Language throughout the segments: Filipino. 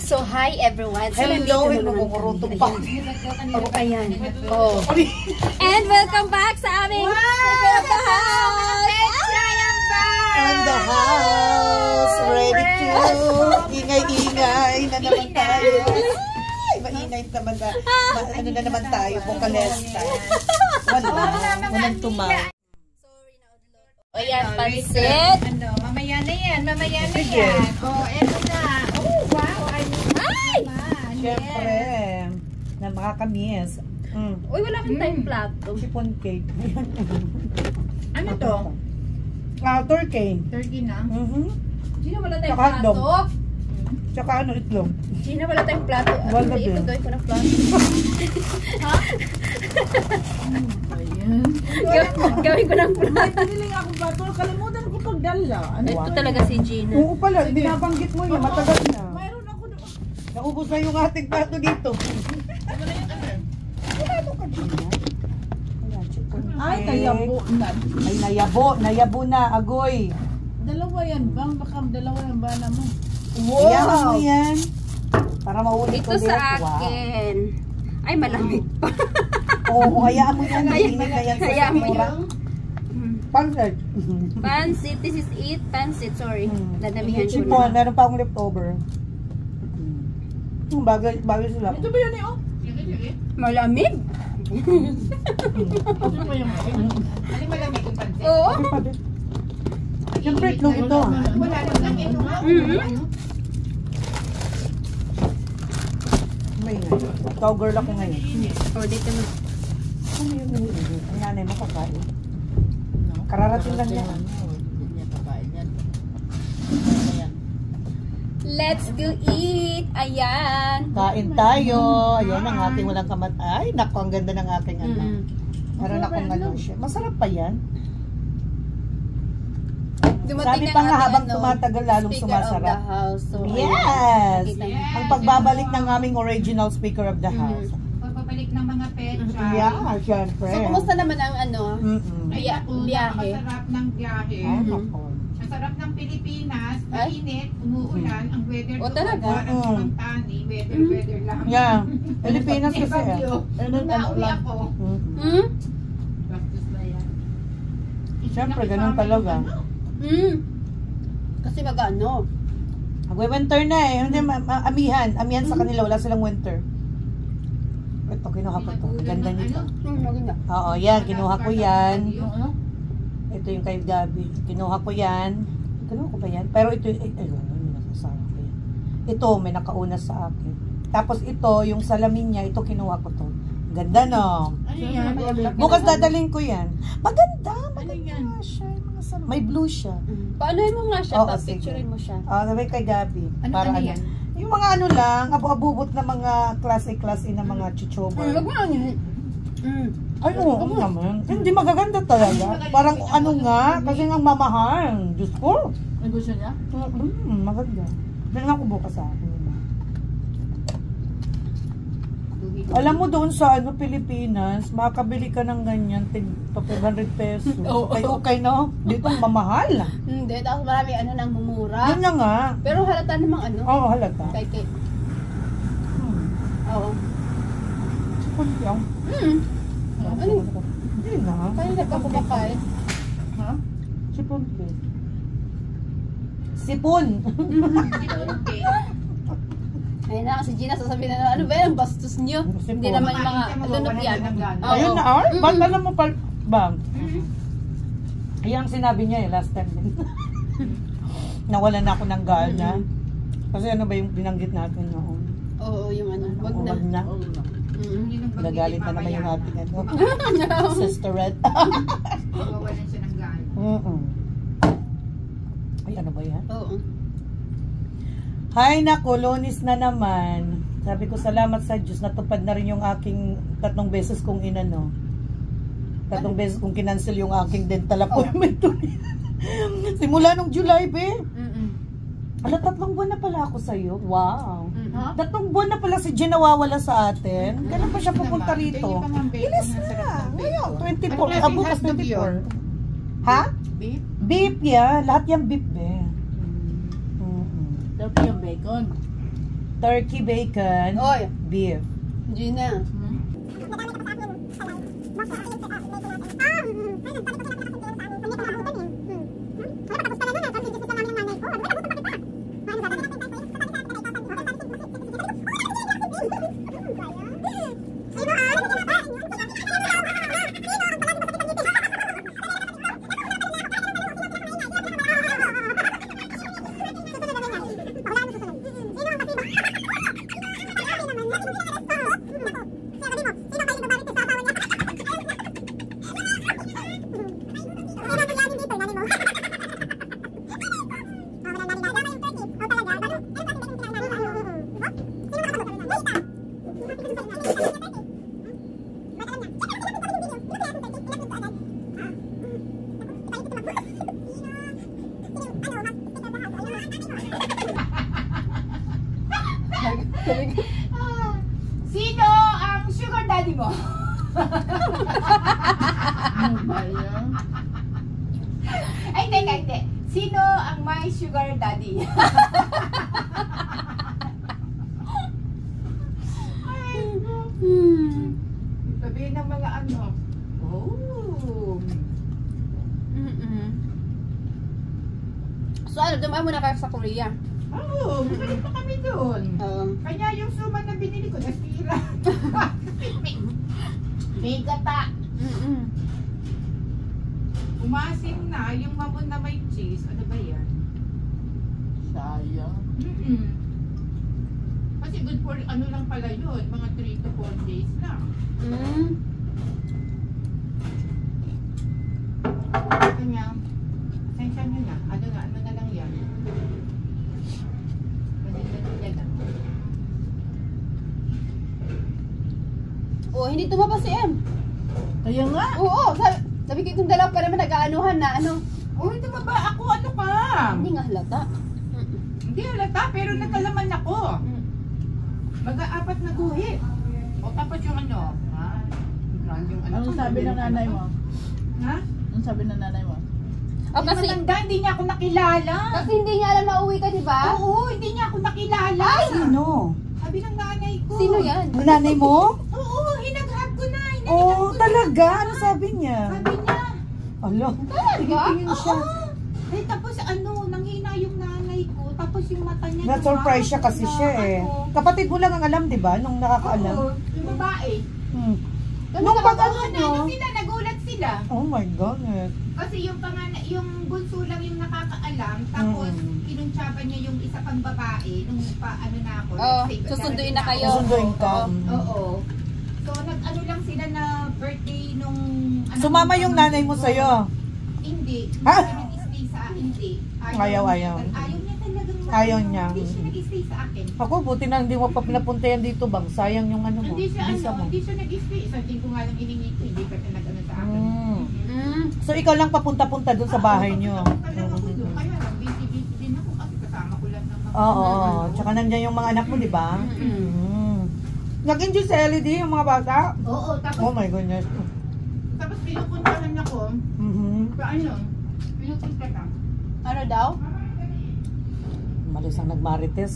So, hi everyone. So, hello, nagkukuruto pa. Ayan. Oh. And welcome back sa aming Secret of the House. On the house, ready to ingay-ingay na naman tayo. Ay, maingay naman na. Ano na naman tayo, vocalista. Walang tumaw. Ayan, pansit. Mamaya na yan, mamaya na yan. Oh, eto na. Oh, wow. Ay! Siyempre, na makakamis. Uy, wala kang tayong plato. Chiffon cake. Ano to? Turkey. Turkey na? Gina, wala tayong Tsaka plato. Tsaka ano, itlog. Gina, wala tayong plato. Wala Ito, din. gawin ko ng plato. Ha? Gawin ko ng plato. Piniling ako ba ito? Kalimutan ko pagdala. Ito talaga si Gina. Oo pala, binabanggit mo yun. Matagal na. Mayroon ako doon. Naubos na yung ating plato dito. Ay, nayabo na. Ay, nayabo na, agoy. Dalawa yan bang? Baka dalawa yan ba naman? Wow! Iyakan mo yan. Para maulit Ito sa akin. Ay, malamig pa. Oo, hayaan mo yan. Mainit na yan sa Hayaan mo sakura. yan. Pansit. Pansit. This is it. Pansit. Sorry. Dadamihan ko Chiffon, na. meron pa akong leftover. Bagay sila. Ito ba yun eh? Oh? Malamig? Ito ba yung Ano malamig yung pansit? Oo. Siyempre, itlog ito. Wala lang ito nga. May cowgirl ako ngayon. Oh, dito na. Ano yung ang nanay mo kakain? Kararating lang yan. Let's go eat. Ayan. Kain tayo. Ayan ang ating walang kamat. Ay, naku, ang ganda ng aking anak. Meron akong ano siya. Masarap pa yan. Sabi pa nga habang tumatagal lalong sumasarap. So, Yes! ayan. Ang pagbabalik ng aming original speaker of the house. Pagpapalik ng mga petsa. Yeah, syempre. So, kumusta naman ang ano? Ay, ako, Biyahe. masarap ng biyahe. Ay, naku. Ang sarap ng Pilipinas, mainit, umuulan, ang weather O, talaga? Ang tani, weather lang. Yeah. Pilipinas kasi Bagyo. Nung nauwi ako, bastos na yan. Siyempre, ganun talaga. Kasi mag-ano? Magwe-winter na eh. Hindi, amihan sa kanila. Wala silang winter. Ito, kinuha ko ito. Ganda nito. Maganda. Oo, yan. Kinuha ko yan. Ito yung kay Gabi. Kinuha ko yan. Kinuha ko ba yan? Pero ito, ito, may nakauna sa akin. Tapos ito, yung salamin niya, ito kinuha ko to. Ganda no? Bukas dadalhin ko yan. Maganda. Maganda siya. May blue siya. Paano mo nga siya? Pa-picturein mo siya. Sabi kay Gabi. Ano yan? Yung mga ano lang, abu-abubot na mga klase-klase na mga chichoba. Wag mo lang yun. Ay, oo naman. Hindi magaganda talaga. Parang ano nga, kasi nga mamahal. Diyos ko. Ang gusto niya? Maganda. Tingnan ko bukas sa akin. Alam mo doon sa ano Pilipinas, makakabili ka ng ganyan, tig 500 pesos. Okay no? Dito mamahal. Hindi, tapos marami ano nang mumura. Yun na nga. Pero halata namang ano. Oo, halata. Kay. Oo. Sipon yan. Ano? Hindi na. Kaya nagkakubakain. Ha? Sipon po. Sipon! Ayun na, si Gina sasabihin na ano ba yan, bastos nyo. Hindi naman yung mga lunok yan. Ayun na, ba't alam mo pa, bang? Ayan ang sinabi niya last time din. Nawalan na ako ng gana. Kasi ano ba yung binanggit natin noon? Oo, yung ano, wag na. Wag na. Nagalit na naman yung ating ano. Sisterette. Nawawalan siya ng gana. Ay, ano ba yan? Oo. Hay nako, Lunes na naman. Sabi ko salamat sa Diyos, natupad na rin yung aking 3 beses kong inano. 3 beses kong kinancel yung aking dental appointment. Simula nung July, be. Ala, 3 buwan na pala ako sa'yo. Wow. 3 buwan na pala si Jen nawawala sa atin. Kailan pa siya pupunta rito? Ilis na. Ngayon, 24. Bukas 24. Ha? Beef? Beef, yeah. Lahat yung beef, be. Daw yung bacon. turkey bacon, Oy. beef. Gina. Sino ang sugar daddy mo? Ay, hindi. Sino ang my sugar daddy? Sabihin ng mga ano. Oh. So ano, dumaan muna kayo sa Korea. Oh, bumalik pa kami doon. Kanya yung suman na binili ko, nasira. May gata. Umasim na, yung mamon na may cheese. Ano ba yan? Sayang. Kasi good for ano lang pala yun, mga 3 to 4 days lang. Kanya, pasensya nyo na. Ano na lang yan. Oh, hindi tumapa si M. Kaya nga. Oo, sabi ko itong dalawa pa naman nag-aanuhan na ano. Oh, hindi ba ako ano ka? Hindi nga halata. Hindi halata, pero nagkalaman ako. Mag-aapat na guhit. O tapos yung ano, ha? Yung ano, Anong sabi ng nanay mo? Ha? Anong sabi ng nanay mo? Oh, kasi hindi niya ako nakilala. Kasi hindi niya alam na uwi ka, di ba? Oo, hindi niya ako nakilala. Sino? Sabi ng nanay ko. Sino yan? Ang nanay mo? Oo, hinaghag ko na. Oh, talaga? Ano sabi niya? Sabi niya. Alo, Talaga? tingin siya. Eh, tapos ano, nanghina yung nanay ko. Tapos yung mata niya. Na-surprise siya kasi siya eh. Kapatid mo lang ang alam, di ba? Nung nakakaalam. Oo, yung babae. Nung pag ano nyo? Sila, nagulat sila. Oh my God. Kasi yung yung bunso lang yung nakakaalam, tapos kinuntsaban niya yung isa pang babae nung ano na ako. Oh, let's say, susunduin na kayo. Susunduin ka. Oo. So nag-ano lang sila na birthday nung Sumama yung nanay mo sa'yo. Hindi. Ha? Hindi siya nag-stay sa hindi. Ayaw. Ayaw niya talagang Ayaw niya. Hindi siya nag-stay sa akin. Ako, buti na hindi mo pa pinapunta yan dito bang. Sayang yung ano mo. Hindi siya visa mo. hindi siya nag-stay. Isang linggo nga lang iningi ko, hindi ka nag-ano sa akin. So ikaw lang papunta-punta dun sa bahay nyo. Kaya lang busy din ako kasi kasama ko lang ng mga Oo. Tsaka nandiyan yung mga anak mo, di ba? Nag-enjoy sa LED yung mga bata? Oo, tapos Oh my goodness. pinupuntahan ako. Sa ano? Pinupunta ka. Ano daw? Malis ang nagmarites.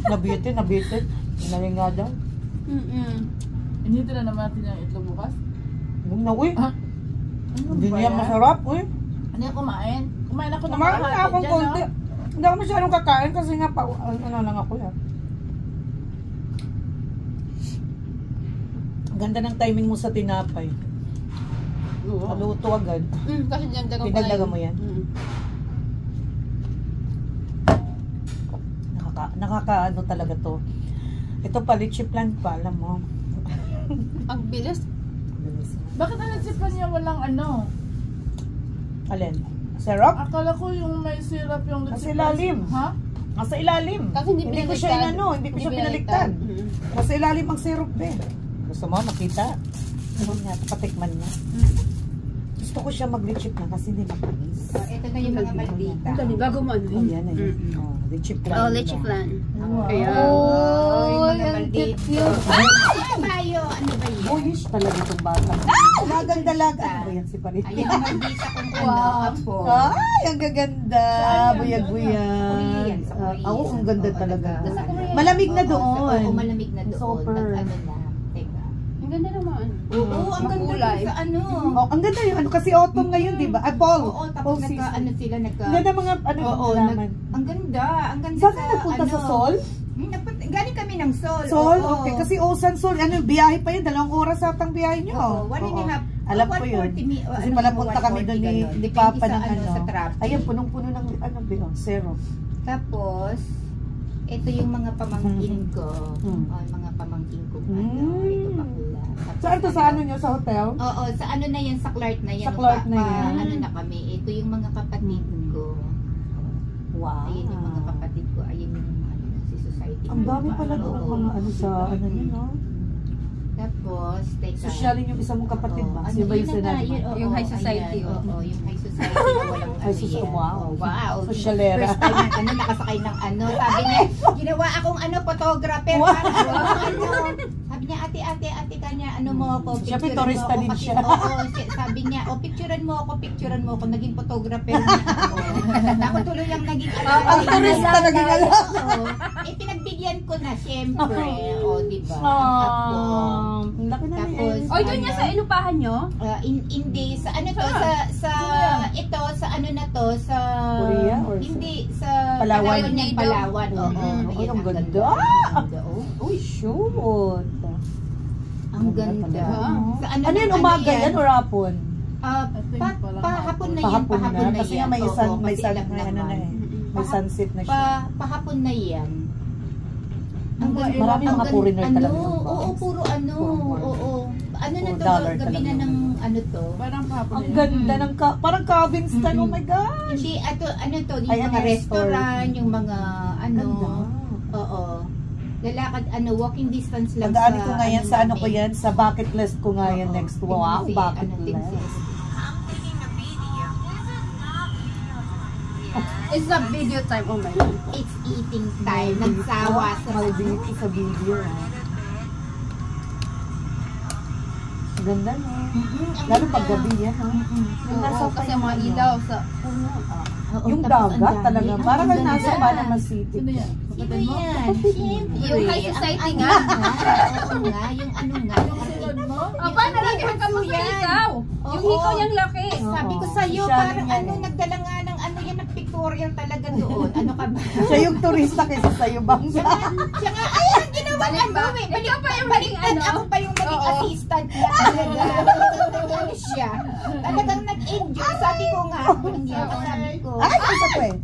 Nabitin. Naling nga daw. Inito na naman natin yung itlog bukas. Huwag na, uy. Ano Hindi ba niya yan? masarap, uy. Ano yung kumain? Kumain ako ng Kumain na kalahati akong dyan, konti. no? Hindi ako masyadong kakain kasi nga pa, ano lang ako yan. Ganda ng timing mo sa tinapay. Oo. Maluto agad. Kasi dagdagan ko na Dinagdagan yun. mo yan? Nakakaano talaga to. Ito pa, litchi plant pa, alam mo. Ang bilis. Bilis. Bakit ang nasipan niya walang ano? Alin? Syrup? Akala ko yung may syrup yung Nasa nasipan. ilalim. Ha? Nasa ilalim. Kasi hindi ko siya pinaliktad. inano, hindi ko siya pinaliktad. Nasa ilalim ang syrup eh. Gusto mo makita? Ano niya, patikman niya. Gusto ko siya mag-litchi plant kasi hindi mapanis. Ito na yung mga maldita. Bago mo ano Oh, yan eh. Oh, litchi plant. Oh, leche flan. Wow. Ayan. Oh, Oh, yung mga ang maldita. cute. Ano ba yun? Ano ba yun? Boyish talaga itong bata. Dalagang dalaga. Ano ba yan si Parit? Ayan ang maldita kong ano, apo. Ay, ang gaganda. Buyag-buyag. Korean, sa Korean. Oo, ang ganda Oo, talaga. Sa Korean. Malamig na Oo, doon. Oo, malamig na doon. Super. Ano na, teka. Ang ganda naman. Oo, ang ganda Makulay. doon sa ano. Oh, ang ganda yung ano kasi autumn ngayon, di ba? At fall. Oo, tapos Fall season. ano sila, Ang ganda mga ano Oo, halaman. ang ganda. Ang ganda Saan ka nagpunta sa Sol? Galing kami ng Sol. Sol? oo. Okay. Kasi Osan Sol, ano, biyahe pa yun. 2 oras atang biyahe nyo. Oo, 1.5. Alam ko yun. Kasi palapunta kami doon ni Papa ng ano. Sa traffic. Ayan, punong-puno ng ano, zero. Tapos, ito yung mga pamangkin ko. Mga pamangkin ko. Ito pa pula. Tapos, Saan to sa ano nyo? Sa hotel? Oo, sa ano na yan, sa Clark na yan. Sa Clark na yan. Ano na kami. Ito yung mga kapatid ko. Wow. Ayan yung mga kapatid ko. Ayan yung ano, si society. Ang dami pala doon Oo. mga ano sa ano nyo, no? Tapos, teka. Sosyalin yung isa mong kapatid ba? Oo, Sino ba yung yun na nga, sinabi yun, mo? oo, Yung high society, ayan, oo. Oo, yung high society na walang High society, yan. wow. Wow. Sosyalera. First time na ano, nakasakay ng ano. Sabi niya, ginawa akong ano, photographer. Wow. Ano, sabi niya, ate, kanya, ano mo ako, Siyempre, picturean mo turista ako din kasi- siya. Oo, sabi niya, picturean mo ako, naging photographer na ako. Ako tuloy ang naging Ang turista naging alam. Oo. Pinagbigyan ko na, syempre. O, diba? Ako. Ang laki na Tapos, niya. Oy, doon niya sa inupahan nyo? Hindi sa ano to sa ito sa ano na to sa Korea or sa- hindi sa Palawan? ng Palawan. Oo. Mm. Ay, Ayan, ang ganda. oh. Uy, shoot. Ang ganda. talaga. Sa Ano yun, umaga yan or hapon? Pahapon na yan, Pahapon na. Kasi nga may Oo, sun, may kasi sun, alam may ano na naman. eh. May sunset na siya. Pahapon na yan. Marami mga foreigner talaga. Oo, puro ano. Puro Oo. Ano na Puro to, dollar gabi na talaga. ng ano to. Parang hapon Ang na yun. ganda ng parang cabin style. Oh my God. Hindi, ano to, yung Ayan, mga yung restaurant, yung mga ano. Ganda. Oo. Lalakad, walking distance lang Pagdaanin ko nga yan sa ano ko namin. yan, sa bucket list ko nga yan Oo. next. Wow, Tinsi, bucket tinsi. list. It's a video time. Oh my God. It's eating time. Nagsawa sa Maldito sa video. Ang ganda no. Lalo pag gabi yan. Ha? Yung nasa Oo, kasi ang mga ilaw sa puno. Oo, Yung tapos dagat ang dami. talaga. Ang Parang ganda. nasa Panama City. Sino yan? Sino Kapatid mo? yan? Siyempre. Yung high society Ang nga. Oo nga, yung ano nga. Sinod mo? Aba, nalagyan ka mo sa ikaw. Yung Oo. ikaw yung laki. Sabi ko Oo. sa'yo, Siya parang rin yan ano, eh. nagdala nga ng ano yan, ng pictorial talaga doon. Ano ka ba? Siya yung turista kaysa sa'yo bang. Siya nga, ay, ang ginawa ano eh. Ikaw pa yung naging Baliktad, ano? ako pa yung naging Oo. assistant niya talaga. Ano siya? Talagang nag-enjoy. Sabi ko nga, walang yawa, sabi ko. Ay, isa ko eh.